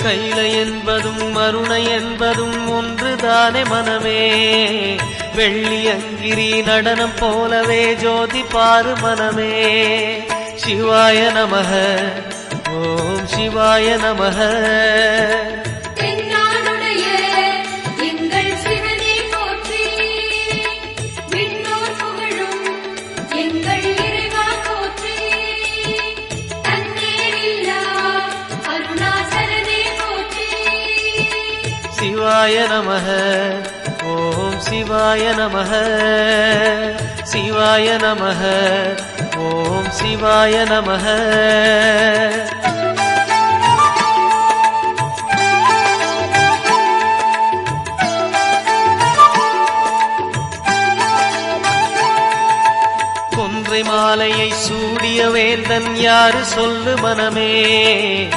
கைலை என்பதும் மருணை என்பதும் ஒன்றுதானே மனமே. வெள்ளியங்கிரி நடனம் போலவே ஜோதி பாரு மனமே. சிவாய நமக ஓம் சிவாய நமக. சிவாய நமக ஓம் சிவாய நமக. சிவாய நமக ஓம் சிவாய நமக. கொன்றை மாலையை சூடிய வேந்தன் யாரு சொல்லு மனமே.